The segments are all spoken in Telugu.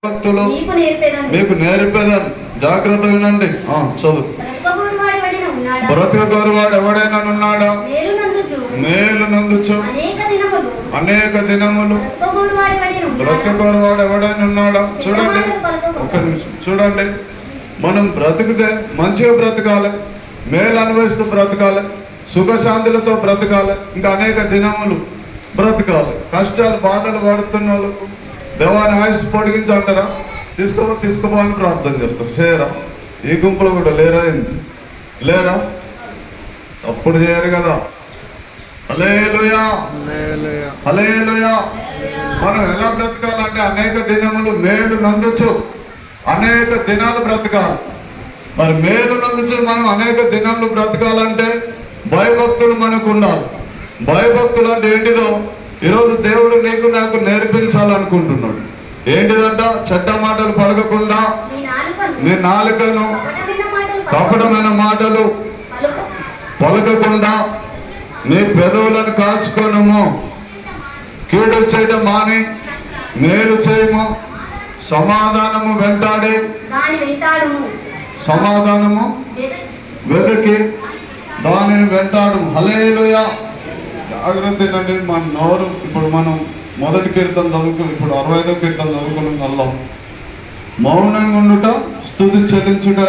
భక్తులు మీకు నేర్పేదాన్ని జాగ్రత్త వినండి. చదువు. బ్రతకగోరువాడు ఎవడైనా ఉన్నాడా? మేలు నందుచు అనేక దినములు బ్రతకగోరువాడు ఎవడైనా ఉన్నాడా? చూడండి, ఒక్క నిమిషం చూడండి. మనం బ్రతికితే మంచిగా బ్రతకాలి, మేలు అనుభవిస్తూ బ్రతకాలి, సుఖశాంతులతో బ్రతకాలి, ఇంకా అనేక దినములు బ్రతకాలి. కష్టాలు బాధలు పడుతున్న వాళ్ళకు దేవాన్ని ఆయుష్ పొడిగించంటారా? తీసుకోవాలని ప్రార్థన చేస్తాం. చేయరా? ఈ గుంపులో కూడా లేరా? లేరా? అప్పుడు చేయరు కదా. హల్లెలూయా, హల్లెలూయా. మనం ఎలా బ్రతకాలంటే అనేక దినములు మేలు నందుచు అనేక దినాలు బ్రతకాలి. మరి మేలు నందుచు మనం అనేక దినాలు బ్రతకాలంటే భయభక్తులు మనకు ఉండాలి. భయభక్తులు అంటే ఏంటిదో ఈరోజు దేవుడు నీకు నాకు నేర్పించాలనుకుంటున్నాడు. ఏంటిదంట? చెడ్డ మాటలు పలకకుండా నీ నాలుకను కపటమైన మాటలు పలకకుండా నీ పెదవులను కాచుకోనము. కీడు చేయడం మాని మేలు చేయము. సమాధానము వెంటాడి సమాధానము వెదకి దానిని వెంటాడు. హల్లెలూయా. జాగ్రత్త ఏంటంటే మన నోరు. ఇప్పుడు మనం మొదటి కీర్తన చదువుకుని ఇప్పుడు 65వ కీర్తన చదువుకున్నాం. అల్లా మౌనంగా ఉండుట స్తుతి చెల్లించుట.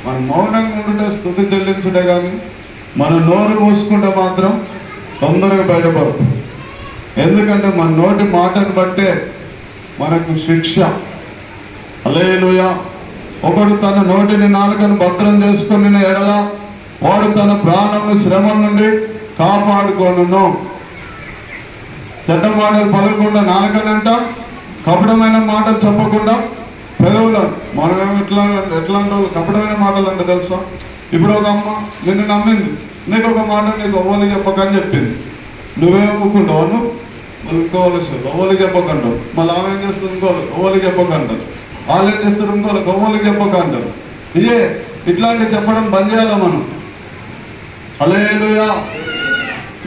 మనం మౌనంగా ఉండుట స్తుతి చెల్లించుటే కానీ మన నోరు మూసుకుంటే మాత్రం తొందరగా బయటపడుతుంది. ఎందుకంటే మన నోటి మాటను బట్టే మనకు శిక్ష. హల్లెలూయా. ఒకడు తన నోటిని నాలుకను భద్రం చేసుకుని ఎడల వాడు తన ప్రాణము శ్రమ నుండి కాపాడుకోను. చెడ్డ మాటలు పలకకుండా నాలుకనంట కపటమైన మాటలు చెప్పకుండా పెదవులు. మనం ఎట్లా అంటే కపటమైన మాటలు అంటే తెలుసా? ఇప్పుడు ఒక అమ్మ నిన్ను నమ్మింది, నీకు ఒక మాట నీకు ఒవ్వలు చెప్పకని చెప్పింది. నువ్వేం ఒప్పుకుంటావు? నువ్వు ఇంకోవాలి ఒవ్వలు చెప్పకంటావు. మళ్ళీ ఆమె ఏం చేస్తుంది? ఇంకోవాలి ఒవ్వలు చెప్పకంటారు. వాళ్ళు ఏం చేస్తారు? ఇంకోవాలి ఒవ్వలు చెప్పకంటారు. ఇదే ఇట్లాంటివి చెప్పడం బంద్ చేయాలి మనం. హల్లెలూయా.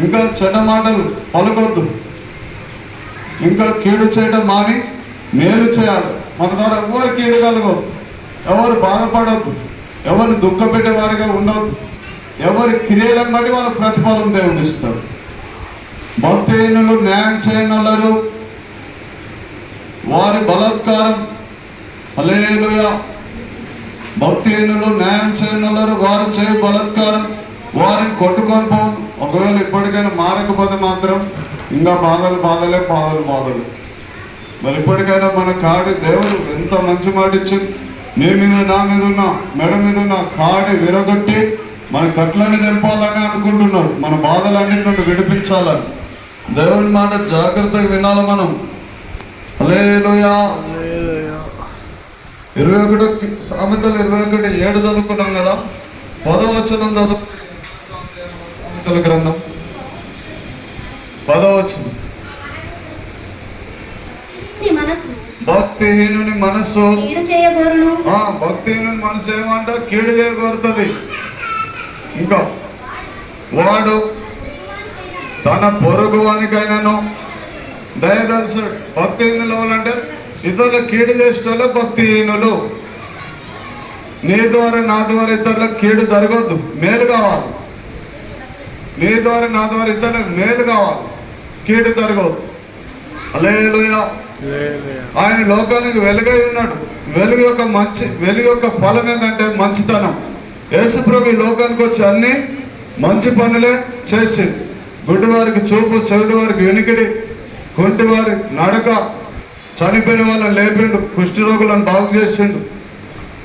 ఇంకా చెడ్డ మాటలు పలకొద్దు. ఇంకా కీడు చేయడం మాని మేలు చేయాలి. మన ద్వారా ఎవరు కీడు కలగొద్దు, ఎవరు బాధపడద్దు, ఎవరిని దుఃఖ పెట్టేవారిగా ఉండవద్దు. ఎవరి క్రియలను బట్టి వాళ్ళ ప్రతిఫలం దేవుడు ఇస్తాడు. భక్తిహీనులు న్యాయం చేయనొల్లరు వారి బలాత్కారం. హల్లెలూయా. భక్తిహీనులు న్యాయం చేయనొల్లరు వారు చేయ బలాత్కారం. వారిని కొట్టుకొని పోవు. ఒకవేళ ఇప్పటికైనా మారకపోతే మాత్రం ఇంకా బాధలు. మరి ఇప్పటికైనా మన కాడి దేవుడు ఎంత మంచి మాట ఇచ్చింది. నీ మీద నా మీద ఉన్న మెడ మీద ఉన్న కాడి విరగొట్టి మన కట్లని తెంపాలని అనుకుంటున్నాడు. మన బాధలన్నిటి నుండి విడిపించాలని. దేవుడి మాట జాగ్రత్తగా వినాలి మనం. హల్లెలూయా. 21 సామెతలు 21:7 చదువుకున్నాం కదా. 10వ వచనం చదువు. సామెతల గ్రంథం 10వ వచనం. భక్తిహీనుని మనస్సు భక్తిహీనుని మనసు ఏమంట? కీడు చేయగోరుతుంది. ఇంకా వాడు తన పొరుగు వానికైనాను దయదలుచుడు. భక్తిహీనులు అంటే ఇతరుల కీడు చేసేటోళ్ళు భక్తిహీనులు. నీ ద్వారా నా ద్వారా ఇతరులకు కీడు జరగొద్దు, మేలు కావాలి. నీ ద్వారా నా ద్వారా ఇతరులకు మేలు కావాలి, కీడు జరగవద్దు. హల్లెలూయా. ఆయన లోకానికి వెలుగై ఉన్నాడు. వెలుగు యొక్క ఫలం ఏంటంటే మంచితనం. యేసు ప్రభు లోకానికి వచ్చి అన్ని మంచి పనులే చేసిండు. గుడ్డి వారికి చూపు, చెవిటి వారికి వినికిడి, కుంటి వారి నడక, చనిపోయిన వాళ్ళని లేపిండు, కుష్టి రోగులను బాగు చేసిండు.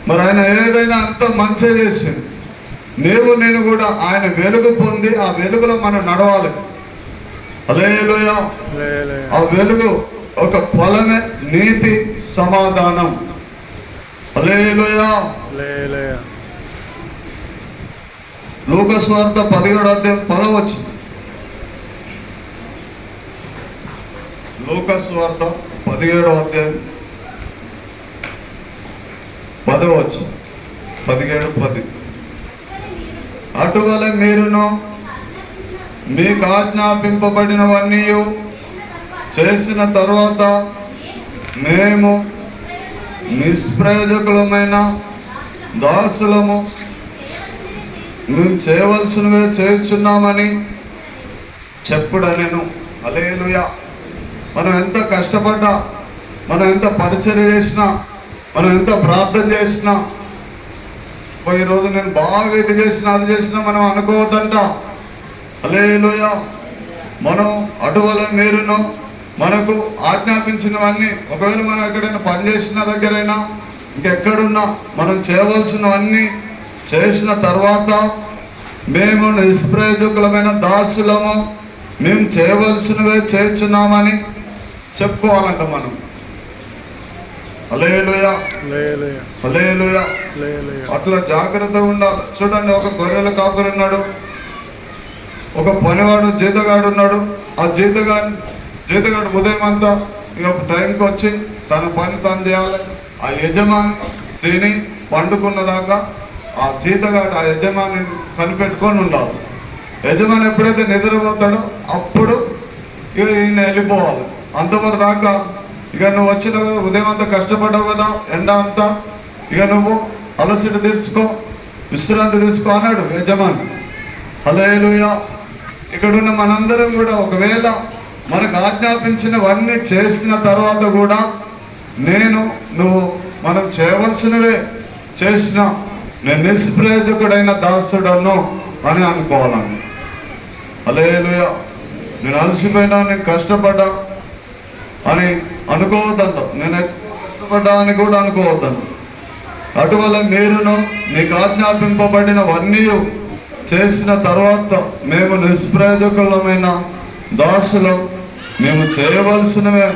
మరి ఆయన ఏదైనా అంత మంచి చేసిండు. నేను కూడా ఆయన వెలుగు పొంది ఆ వెలుగులో మనం నడవాలి. హల్లెలూయా. ఆ వెలుగు ఒక ఫలమే నీతి, సమాధానం. హల్లెలూయా. లూకా సువార్త 17వ అధ్యాయం 10వ వచనం. లూకా సువార్త 17వ అధ్యాయం 10వ వచనం. 17:10. అటువలే మీరును మీకు ఆజ్ఞాపింపబడినవన్నీ చేసిన తర్వాత మేము నిష్ప్రయోజకులమైన దాసులము మేము చేయవలసినవే చేస్తున్నామని చెప్పుడనెను. హల్లెలూయా. మనం ఎంత కష్టపడ్డా, మనం ఎంత పరిచర్య చేసినా, మనం ఎంత ప్రార్థన చేసినా, ఈరోజు నేను బాగా ఇది చేసినా అది చేసినా మనం అనుకోవద్దంట. హల్లెలూయా. మనం అటువల మీరును మనకు ఆజ్ఞాపించినవన్నీ, ఒకవేళ మనం ఎక్కడైనా పని చేసిన దగ్గరైనా ఇంకెక్కడున్నా మనం చేయవలసినవన్నీ చేసిన తర్వాత మేము నిష్ప్రయోజకులమైన దాసులము, మేము చేయవలసినవే చేస్తున్నామని చెప్పుకోవాలంట మనం. హల్లెలూయా, హల్లెలూయా. అట్లా జాగ్రత్తగా ఉండాలి. చూడండి, ఒక గొర్రెల కాపరి ఉన్నాడు, ఒక పనివాడు జీతగాడు ఉన్నాడు. ఆ జీతగాడు ఉదయం అంతా ఇక టైంకి వచ్చి తన పని తాను చేయాలి. ఆ యజమాని తిని పండుకున్నదాకా ఆ జీతగాడు ఆ యజమాని కనిపెట్టుకొని ఉండాలి. యజమాని ఎప్పుడైతే నిద్రపోతాడో అప్పుడు ఇక ఈయన వెళ్ళిపోవాలి. అంతవరకు దాకా ఇక నువ్వు వచ్చిన ఉదయం అంతా కష్టపడ్డావు కదా, ఎండ అంతా, ఇక నువ్వు అలసట తీర్చుకో, విశ్రాంతి తీసుకో అన్నాడు యజమాని. హల్లెలూయా. ఇక్కడున్న మనందరం కూడా ఒకవేళ మనకు ఆజ్ఞాపించినవన్నీ చేసిన తర్వాత కూడా నువ్వు మనం చేయవలసినవే చేసిన, నేను నిష్ప్రయోజకుడైన దాసుడను అని అనుకోవాలండి. హల్లెలూయా. నేను అలసిపోయినా, నేను కష్టపడ్డా అని అనుకోవద్దంట. నేను ఎక్కువ కష్టపడ్డా అని కూడా అనుకోవద్దంట. అటువల్ల మీరును నీకు ఆజ్ఞాపింపబడినవన్నీ చేసిన తర్వాత మేము నిష్ప్రయోజకులమైన దాసులం, మేము చేయవలసినవే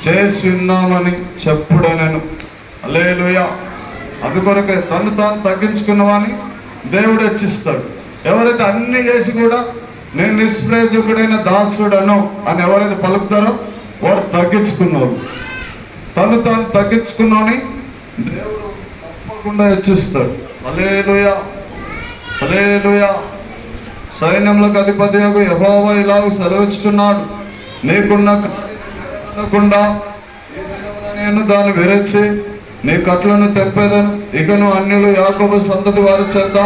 చేసి ఉన్నామని చెప్పుడనెను. హల్లెలూయా. అందుకొరకే తను తాను తగ్గించుకున్నవాని దేవుడు హెచ్చిస్తాడు. ఎవరైతే అన్ని చేసి కూడా నేను నిష్ప్రయోజకుడైన దాసుడను అని ఎవరైతే పలుకుతారో వాడు తగ్గించుకున్నాడు. తను తాను తగ్గించుకున్నాని దేవుడు తప్పకుండా హెచ్చిస్తాడు. హల్లెలూయా, హల్లెలూయా. సైన్యములకు అధిపతియగు యెహోవా ఇలాగ సెలవిస్తున్నాడు, నీకున్నకుండా నేను దాన్ని విరచి నీ కట్లను తెప్పేదను. ఇకను అన్యులు యాకోబు సంతతి వారి చేత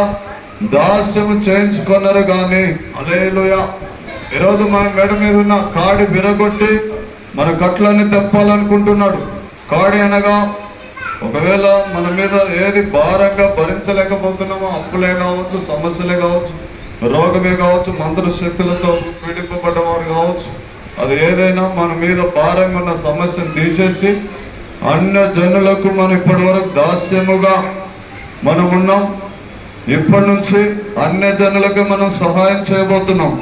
దాస్యము చేయించుకున్నారు కానీ. హల్లెలూయా. ఈరోజు మన మెడ మీద ఉన్న కాడి విరగొట్టి మన కట్లన్నీ తెప్పాలనుకుంటున్నాడు. కాడి అనగా ఒకవేళ మన మీద ఏది భారంగా భరించలేకపోతున్నామో, అప్పులే కావచ్చు, సమస్యలే కావచ్చు, రోగమే కావచ్చు, మంత్ర శక్తులతో పీడింపబడ్డవారు కావచ్చు, అది ఏదైనా మన మీద భారంగా ఉన్న సమస్యను తీసేసి అన్య జనులకు మనం ఇప్పటి వరకు దాస్యముగా మనం ఉన్నాం. ఇప్పటి నుంచి అన్య జనులకి మనం సహాయం చేయబోతున్నాం.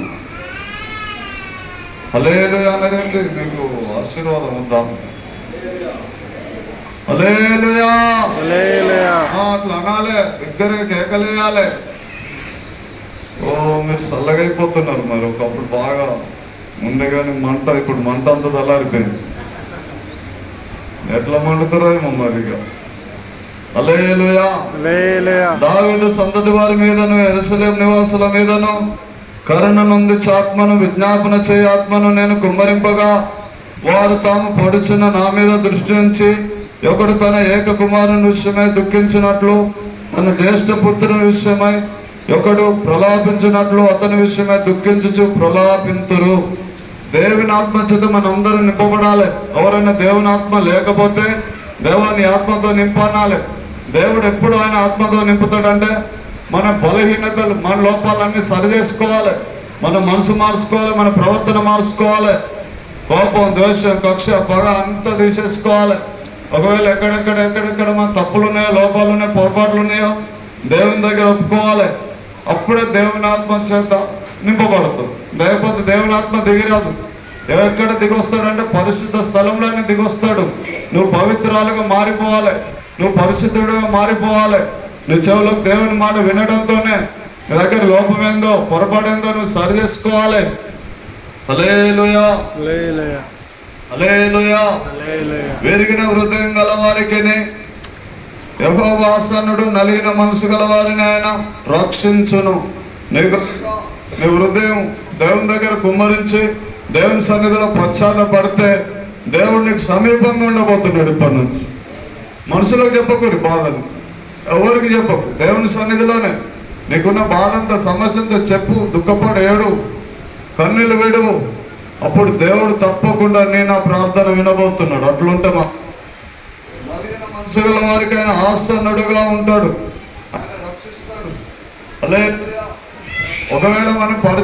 హల్లెలూయా అనేది మీకు ఆశీర్వాదం ఉందా? హల్లెలూయా, అట్లా అనాలే, దగ్గరగా కేకలేయాలి. ఓ మీరు చల్లగైపోతున్నారు. మరి ఒకప్పుడు బాగా ముందే కానీ మంట, ఇప్పుడు మంట అంతా చల్లారిపోయింది. ఎట్లా మండుతారో ఏమో మరి. హల్లెలూయా. దావీదు సంతతి వారి మీదను యెరూషలేము నివాసుల మీదను కరుణ నుండి ఆత్మను విజ్ఞాపన చేయ ఆత్మను నేను కుమ్మరింపగా వారు తాము పొడిచిన నా మీద దృష్టి ఉంచి ఒకడు తన ఏక కుమారుని విషయమై దుఃఖించినట్లు, తన జ్యేష్ఠ పుత్రుని విషయమై ఒకడు ప్రలాపించినట్లు అతని విషయమై దుఃఖించుచు ప్రలాపింతురు. దేవుని ఆత్మ చేత మనందరూ నింపబడాలి. ఎవరైనా దేవుని ఆత్మ లేకపోతే దేవుని ఆత్మతో నింపనాలి. దేవుడు ఎప్పుడు ఆయన ఆత్మతో నింపుతాడంటే మన బలహీనతలు, మన లోపాలన్నీ సరి చేసుకోవాలి, మన మనసు మార్చుకోవాలి, మన ప్రవర్తన మార్చుకోవాలి. కోపం, ద్వేషం, కక్ష, పగ అంతా తీసేసుకోవాలి. ఒకవేళ ఎక్కడెక్కడ మన తప్పులు ఉన్నాయో, లోపాలు ఉన్నాయో, పొరపాట్లు ఉన్నాయో దేవుని దగ్గర ఒప్పుకోవాలి. అప్పుడే దేవుని ఆత్మ చేత నింపబడుతుంది. లేకపోతే దేవుని ఆత్మ దిగిరాదు. ఎక్కడ దిగొస్తాడంటే పరిశుద్ధ స్థలంలోనే దిగొస్తాడు. నువ్వు పవిత్రాలుగా మారిపోవాలి, నువ్వు పరిశుద్ధుడిగా మారిపోవాలి. నీ చెవులకు దేవుని మాట వినడంతోనే నీ దగ్గర లోపం ఏందో, పొరపాటేందో నువ్వు సరి చేసుకోవాలి. హల్లెలూయా, హల్లెలూయా. విరిగిన హృదయం గల వారికి యెహోవా ఆసన్నుడు, నలిగిన మనసు గల వారిని ఆయన రక్షించును. నీ హృదయం దేవుని దగ్గర కుమ్మరించి దేవుని సన్నిధిలో పశ్చాత్తపడితే దేవుడు నీకు సమీపంగా ఉండబోతున్నాడు ఇప్పటి నుంచి. మనుషులకు చెప్పకూరి బాధలు, ఎవరికి చెప్పకు. దేవుని సన్నిధిలోనే నీకున్న బాధ అంతా, సమస్య అంతా చెప్పు, దుఃఖపడు, ఏడు, కన్నీళ్ళు విడువు. అప్పుడు దేవుడు తప్పకుండా నా ప్రార్థన వినబోతున్నాడు. అట్లుంటే బలహీన మనసు గల వారికి ఆయన ఆసన్నుడుగా ఉంటాడు, ఆయన రక్షిస్తాడు. హల్లెలూయా. ఒకవేళ మనం